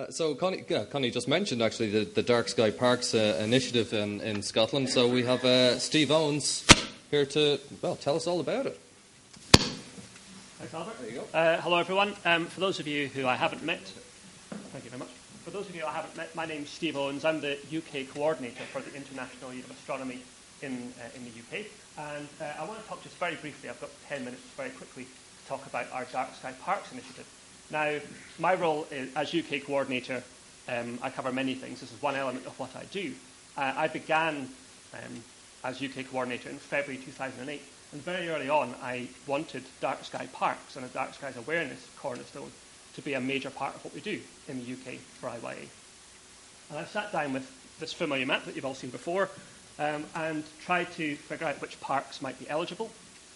So Connie just mentioned actually the Dark Sky Parks initiative in Scotland. So we have Steve Owens here to tell us all about it. Thanks, Albert. There you go. Hello, everyone. For those of you who I haven't met, thank you very much. For those of you I haven't met, my name's Steve Owens. I'm the UK coordinator for the International Year of Astronomy in the UK. And I want to talk just very briefly, I've got 10 minutes very quickly, to talk about our Dark Sky Parks initiative. Now, my role as UK coordinator, I cover many things. This is one element of what I do. I began as UK coordinator in February 2008. And very early on, I wanted Dark Sky Parks and a Dark Skies awareness cornerstone to be a major part of what we do in the UK for IYA. And I sat down with this familiar map that you've all seen before and tried to figure out which parks might be eligible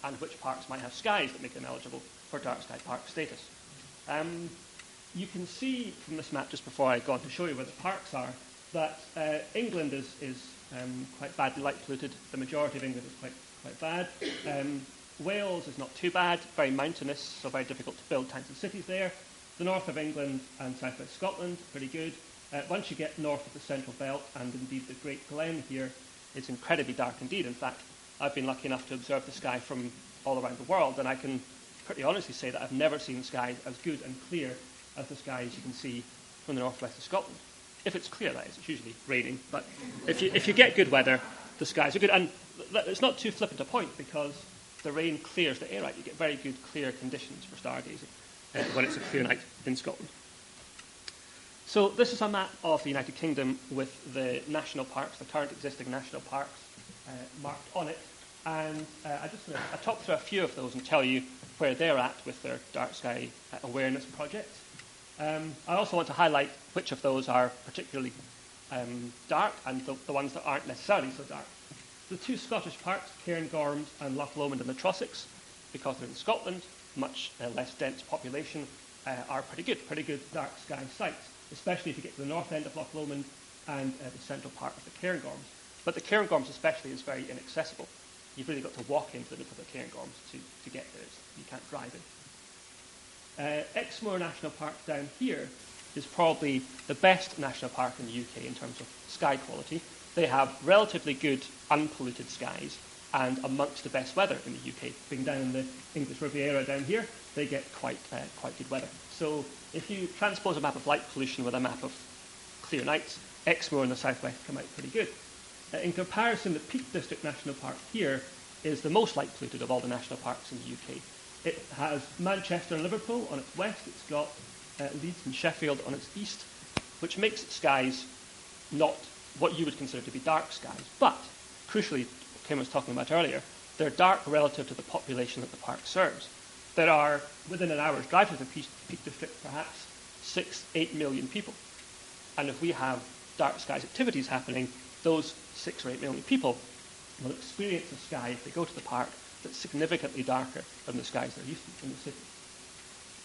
and which parks might have skies that make them eligible for Dark Sky Park status. You can see from this map, just before I go on to show you where the parks are, that England is quite badly light polluted. The majority of England is quite bad. Wales is not too bad, very mountainous, so very difficult to build towns and cities there. The north of England and southwest Scotland, pretty good. Once you get north of the Central Belt, and indeed the Great Glen here, it's incredibly dark indeed. In fact, I've been lucky enough to observe the sky from all around the world, and I can pretty honestly say that I've never seen skies as good and clear as the skies you can see from the northwest of Scotland. If it's clear, that is. It's usually raining, but if you get good weather, the skies are good. And it's not too flippant a point, because the rain clears the air out. You get very good, clear conditions for stargazing when it's a clear night in Scotland. So this is a map of the United Kingdom with the national parks, the current existing national parks, marked on it. And I talk through a few of those and tell you where they're at with their Dark Sky awareness projects. I also want to highlight which of those are particularly dark and the ones that aren't necessarily so dark. The two Scottish parks, Cairngorms and Loch Lomond and the Trossachs, because they're in Scotland, much less dense population, are pretty good dark sky sites, especially if you get to the north end of Loch Lomond and the central part of the Cairngorms. But the Cairngorms especially is very inaccessible. You've really got to walk into the middle of the Cairngorms to get there. You can't drive in. Exmoor National Park down here is probably the best national park in the UK in terms of sky quality. They have relatively good unpolluted skies and amongst the best weather in the UK. Being down in the English Riviera down here, they get quite good weather. So if you transpose a map of light pollution with a map of clear nights, Exmoor in the southwest come out pretty good. In comparison, the Peak District National Park here is the most light polluted of all the national parks in the UK. It has Manchester and Liverpool on its west. It's got Leeds and Sheffield on its east, which makes its skies not what you would consider to be dark skies. But, crucially, Kim was talking about earlier, they're dark relative to the population that the park serves. There are, within an hour's drive to the Peak District, perhaps 6-8 million people. And if we have dark skies activities happening, those 6 or 8 million people will experience a sky, if they go to the park, that's significantly darker than the skies they're used to in the city.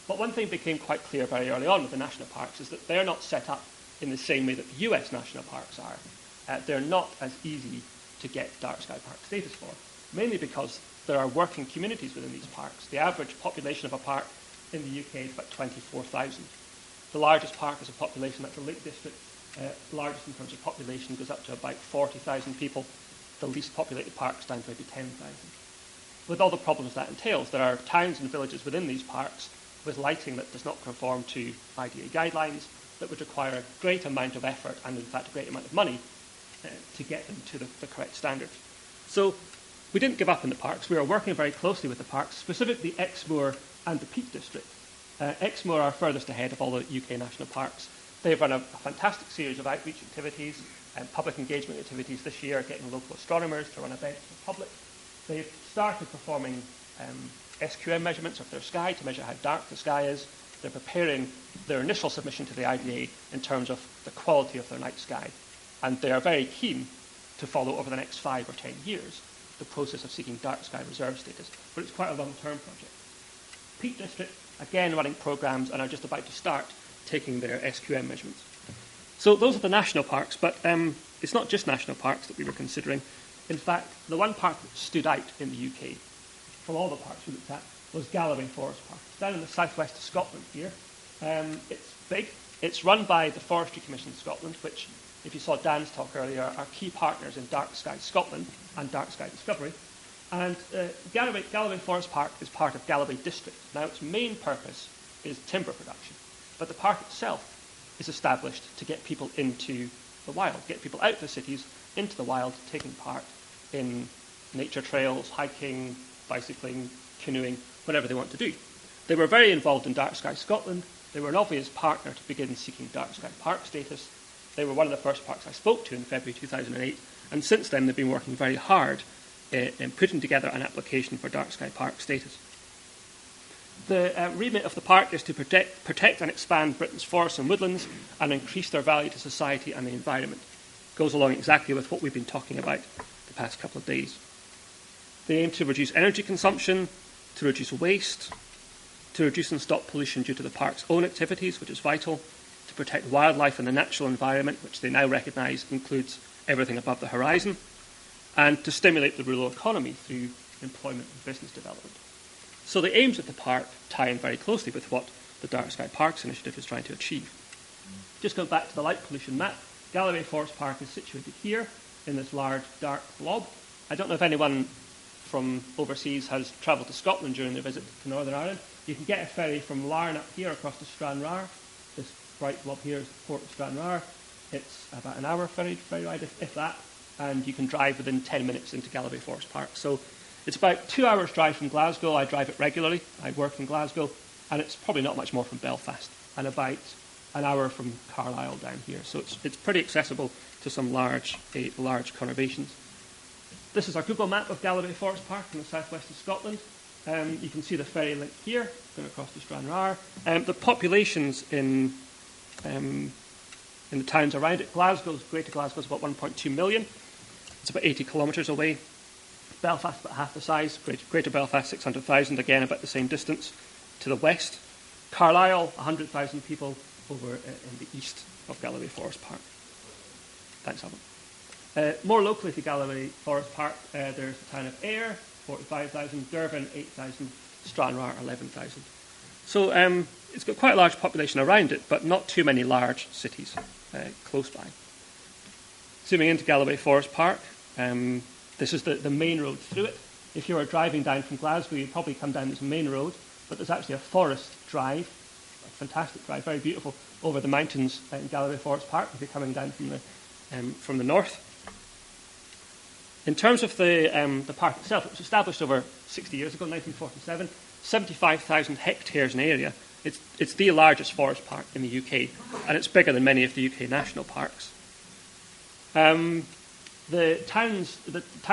But one thing became quite clear very early on with the national parks is that they're not set up in the same way that the US national parks are. They're not as easy to get dark sky park status for, mainly because there are working communities within these parks. The average population of a park in the UK is about 24,000. The largest park is a population, that's the Lake District, largest in terms of population, goes up to about 40,000 people. The least populated parks down to maybe 10,000. With all the problems that entails, there are towns and villages within these parks with lighting that does not conform to IDA guidelines, that would require a great amount of effort and in fact a great amount of money to get them to the correct standard. So we didn't give up in the parks. We are working very closely with the parks, specifically Exmoor and the Peak District. Exmoor are furthest ahead of all the UK national parks. They've run a fantastic series of outreach activities and public engagement activities this year, getting local astronomers to run events for the public. They've started performing SQM measurements of their sky to measure how dark the sky is. They're preparing their initial submission to the IDA in terms of the quality of their night sky. And they are very keen to follow over the next 5 or 10 years the process of seeking dark sky reserve status. But it's quite a long-term project. Peak District, again, running programs and are just about to start taking their SQM measurements. So those are the national parks, but it's not just national parks that we were considering. In fact, the one park that stood out in the UK from all the parks we looked at was Galloway Forest Park. It's down in the southwest of Scotland here. It's big. It's run by the Forestry Commission Scotland, which, if you saw Dan's talk earlier, are key partners in Dark Sky Scotland and Dark Sky Discovery. And Galloway Forest Park is part of Galloway District. Now, its main purpose is timber production, but the park itself is established to get people into the wild, get people out of the cities into the wild, taking part in nature trails, hiking, bicycling, canoeing, whatever they want to do. They were very involved in Dark Sky Scotland. They were an obvious partner to begin seeking Dark Sky Park status. They were one of the first parks I spoke to in February 2008, and since then they've been working very hard in putting together an application for Dark Sky Park status. The remit of the park is to protect and expand Britain's forests and woodlands and increase their value to society and the environment. It goes along exactly with what we've been talking about the past couple of days. They aim to reduce energy consumption, to reduce waste, to reduce and stop pollution due to the park's own activities, which is vital, to protect wildlife and the natural environment, which they now recognise includes everything above the horizon, and to stimulate the rural economy through employment and business development. So the aims of the park tie in very closely with what the Dark Sky Parks initiative is trying to achieve. Just going back to the light pollution map, Galloway Forest Park is situated here in this large dark blob. I don't know if anyone from overseas has travelled to Scotland during their visit to Northern Ireland. You can get a ferry from Larne up here across to Stranraer. This bright blob here is the port of Stranraer. It's about an hour ferry ride, if that, and you can drive within 10 minutes into Galloway Forest Park. So it's about 2 hours drive from Glasgow. I drive it regularly. I work in Glasgow, and it's probably not much more from Belfast, and about an hour from Carlisle down here. So it's pretty accessible to some large conurbations. This is our Google map of Galloway Forest Park in the southwest of Scotland. You can see the ferry link here, going across to Stranraer. The populations in the towns around it, Greater Glasgow is about 1.2 million. It's about 80 kilometres away. Belfast about half the size. Greater Belfast 600,000, again about the same distance to the west. Carlisle 100,000 people over in the east of Galloway Forest Park. Thanks, Alan. More locally to Galloway Forest Park, there's the town of Ayr, 45,000, Durban 8,000, Stranraer 11,000. So it's got quite a large population around it, but not too many large cities close by. Zooming into Galloway Forest Park, this is the main road through it. If you were driving down from Glasgow, you'd probably come down this main road, but there's actually a forest drive, a fantastic drive, very beautiful, over the mountains in Galloway Forest Park if you're coming down from the north. In terms of the park itself, it was established over 60 years ago, 1947, 75,000 hectares in area. It's the largest forest park in the UK, and it's bigger than many of the UK national parks. The town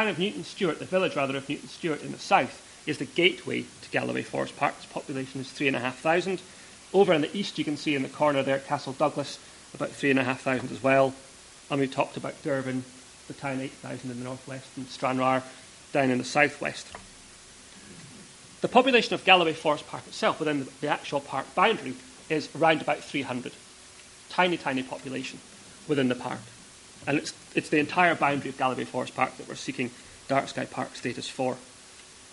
of Newton Stewart, the village rather of Newton Stewart in the south, is the gateway to Galloway Forest Park. Its population is 3,500. Over in the east, you can see in the corner there, Castle Douglas, about 3,500 as well. And we talked about Durban, the town 8,000 in the northwest, and Stranraer down in the southwest. The population of Galloway Forest Park itself, within the actual park boundary, is around about 300. Tiny, tiny population within the park. And it's the entire boundary of Galloway Forest Park that we're seeking Dark Sky Park status for.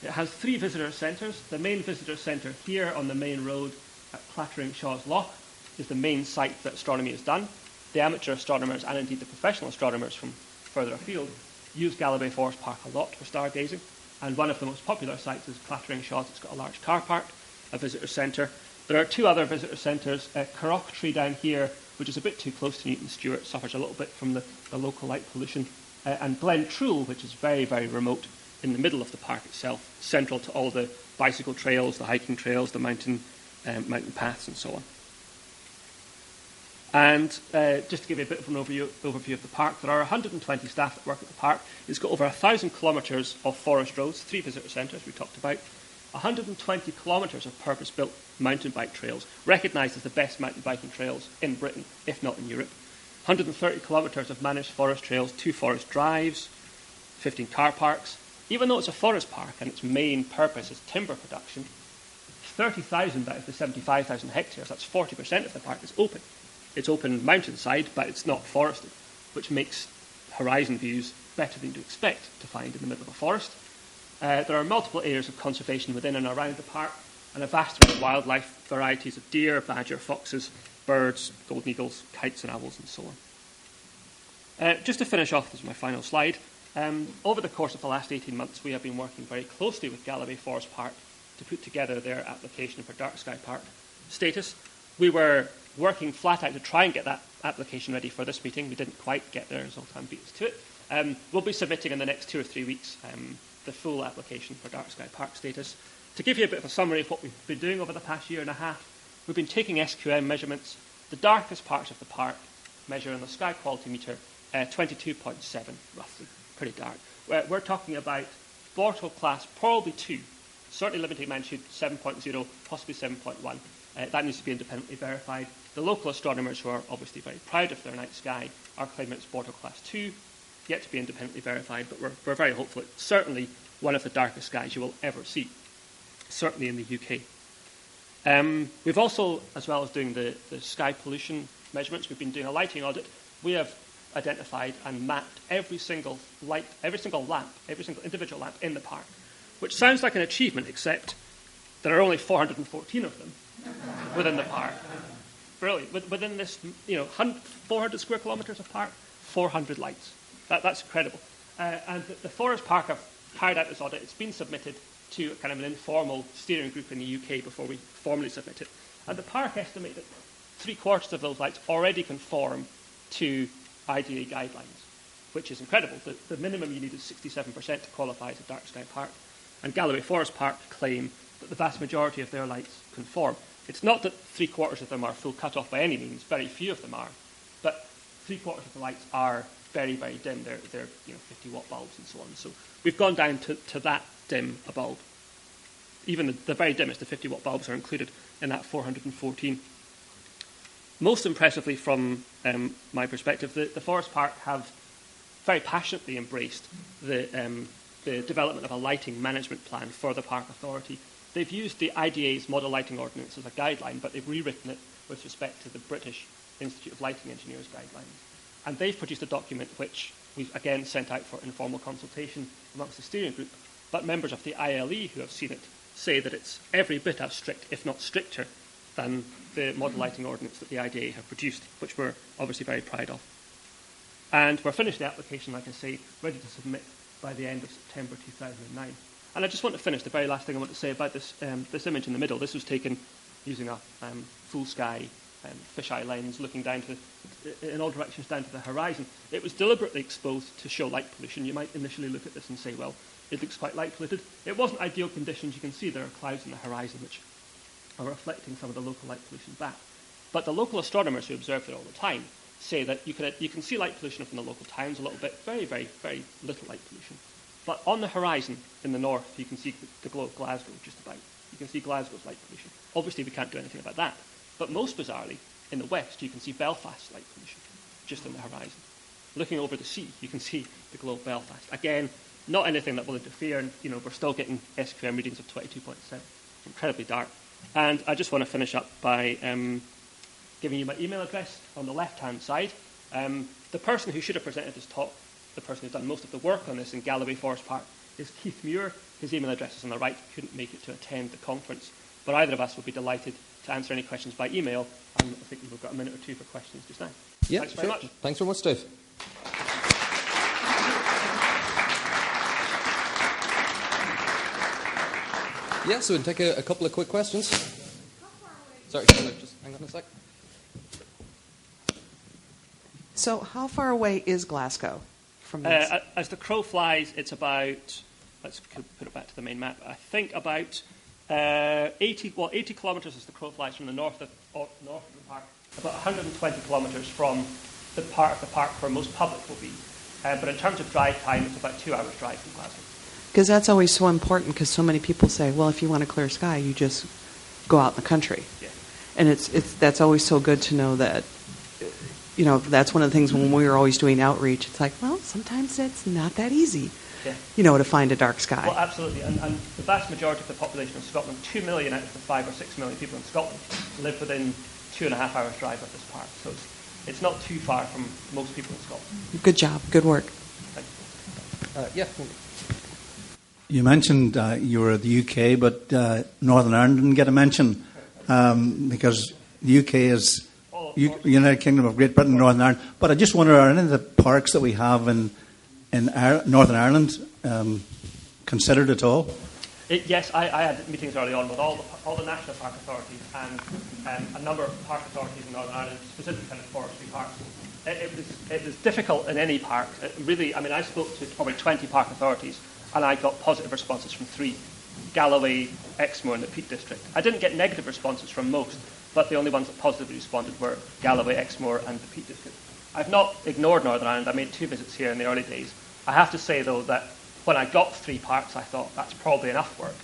It has 3 visitor centres. The main visitor centre here on the main road at Clattering Shaw's Loch is the main site that astronomy is done. The amateur astronomers and indeed the professional astronomers from further afield use Galloway Forest Park a lot for stargazing. And one of the most popular sites is Clattering Shaw's. It's got a large car park, a visitor centre. There are 2 other visitor centres. Carrocktree down here, which is a bit too close to Newton Stewart, suffers a little bit from the local light pollution. And Glentrool, which is very, very remote in the middle of the park itself, central to all the bicycle trails, the hiking trails, the mountain paths and so on. And just to give you a bit of an overview of the park, there are 120 staff that work at the park. It's got over 1,000 kilometres of forest roads, 3 visitor centres we talked about, 120 kilometres of purpose-built mountain bike trails, recognised as the best mountain biking trails in Britain, if not in Europe, 130 kilometres of managed forest trails, 2 forest drives, 15 car parks. Even though it's a forest park and its main purpose is timber production, 30,000 out of the 75,000 hectares, that's 40% of the park, is open. It's open mountainside, but it's not forested, which makes horizon views better than you'd expect to find in the middle of a forest. There are multiple areas of conservation within and around the park, and a vast array of wildlife, varieties of deer, badger, foxes, birds, golden eagles, kites and owls, and so on. Just to finish off, this is my final slide. Over the course of the last 18 months, we have been working very closely with Galloway Forest Park to put together their application for Dark Sky Park status. We were working flat out to try and get that application ready for this meeting. We didn't quite get there, as all time beat us to it. We'll be submitting in the next 2 or 3 weeks the full application for Dark Sky Park status. To give you a bit of a summary of what we've been doing over the past year and a half, we've been taking SQM measurements. The darkest parts of the park measure on the sky quality meter 22.7, roughly, pretty dark. We're talking about Bortle class, probably 2, certainly limiting magnitude 7.0, possibly 7.1. That needs to be independently verified. The local astronomers, who are obviously very proud of their night sky, are claiming it's Bortle class 2, yet to be independently verified, but we're very hopeful. It's certainly one of the darkest skies you will ever see, certainly in the UK. We've also, as well as doing the sky pollution measurements, we've been doing a lighting audit. We have identified and mapped every single individual lamp in the park, which sounds like an achievement, except there are only 414 of them within the park. Brilliant. Within this, 400 square kilometres of park, 400 lights. That's incredible. And the Forest Park have carried out this audit. It's been submitted to kind of an informal steering group in the UK before we formally submit it. And the park estimate that 3/4 of those lights already conform to IDA guidelines, which is incredible. The minimum you need is 67% to qualify as a dark sky park. And Galloway Forest Park claim that the vast majority of their lights conform. It's not that 3/4 of them are full cut-off by any means, very few of them are, but 3/4 of the lights are very, very dim. They're 50-watt bulbs and so on. So we've gone down to that dim a bulb. Even the very dimmest, the 50-watt bulbs, are included in that 414. Most impressively, from my perspective, the Forest Park have very passionately embraced the development of a lighting management plan for the Park Authority. They've used the IDA's Model Lighting Ordinance as a guideline, but they've rewritten it with respect to the British Institute of Lighting Engineers guidelines. And they've produced a document which we've again sent out for informal consultation amongst the steering group, but members of the ILE who have seen it say that it's every bit as strict, if not stricter, than the Model Lighting Ordinance that the IDA have produced, which we're obviously very proud of. And we're finished the application, like I say, ready to submit by the end of September 2009. And I just want to finish, the very last thing I want to say about this image in the middle. This was taken using a full sky fisheye lens, looking down in all directions down to the horizon. It was deliberately exposed to show light pollution. You might initially look at this and say, well, it looks quite light polluted. It wasn't ideal conditions. You can see there are clouds on the horizon which are reflecting some of the local light pollution back. But the local astronomers who observe it all the time say that you can see light pollution from the local towns a little bit, very, very, very little light pollution. But on the horizon in the north, you can see the glow of Glasgow just about. You can see Glasgow's light pollution. Obviously, we can't do anything about that. But most bizarrely, in the west, you can see Belfast's light pollution just on the horizon. Looking over the sea, you can see the glow of Belfast. Again, not anything that will interfere, and we're still getting SQM readings of 22.7. Incredibly dark. And I just want to finish up by giving you my email address on the left-hand side. The person who should have presented this talk, the person who's done most of the work on this in Galloway Forest Park, is Keith Muir. His email address is on the right. He couldn't make it to attend the conference. But either of us would be delighted to answer any questions by email. And I think we've got a minute or two for questions just now. Yeah, Thanks very much. Thanks very much, Dave. Yeah, so we can take a couple of quick questions. Sorry, just hang on a sec. So how far away is Glasgow from this? As the crow flies, it's about, let's put it back to the main map, I think about 80 kilometres as the crow flies from the north of the park, about 120 kilometres from the part of the park where most public will be. But in terms of drive time, it's about 2 hours drive from Glasgow. Because that's always so important, because so many people say, well, if you want a clear sky, you just go out in the country. Yeah. And that's always so good to know that, that's one of the things when we were always doing outreach, it's like, well, sometimes it's not that easy, to find a dark sky. Well, absolutely. And the vast majority of the population of Scotland, 2 million out of the 5 or 6 million people in Scotland, live within 2.5 hours drive of this park. So it's not too far from most people in Scotland. Good job. Good work. Thank you. Yeah. You mentioned you were at the UK, but Northern Ireland didn't get a mention because the UK is United Kingdom of Great Britain and Northern Ireland. But I just wonder, are any of the parks that we have in Northern Ireland considered at all? Yes, I had meetings early on with all the national park authorities and a number of park authorities in Northern Ireland, specifically kind of forestry parks. It was difficult in any park. Really, I mean, I spoke to probably 20 park authorities, and I got positive responses from 3: Galloway, Exmoor, and the Peak District. I didn't get negative responses from most, but the only ones that positively responded were Galloway, Exmoor, and the Peak District. I've not ignored Northern Ireland. I made 2 visits here in the early days. I have to say, though, that when I got 3 parks, I thought that's probably enough work.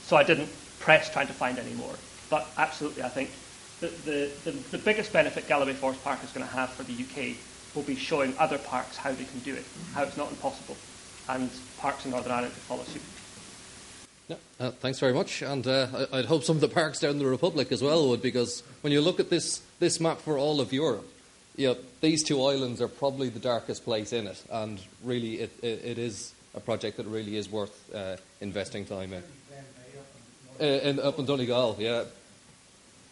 So I didn't press trying to find any more. But absolutely, I think the biggest benefit Galloway Forest Park is going to have for the UK will be showing other parks how they can do it, how it's not impossible, and parks in Northern Ireland to follow suit. Yeah, thanks very much. And I'd hope some of the parks down the Republic as well would, because when you look at this map for all of Europe, these 2 islands are probably the darkest place in it, and really it is a project that really is worth investing time in. Up in Donegal, yeah.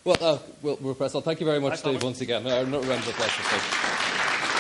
Well, we'll press on. Thank you very much, Steve, once again. A round of applause for Steve.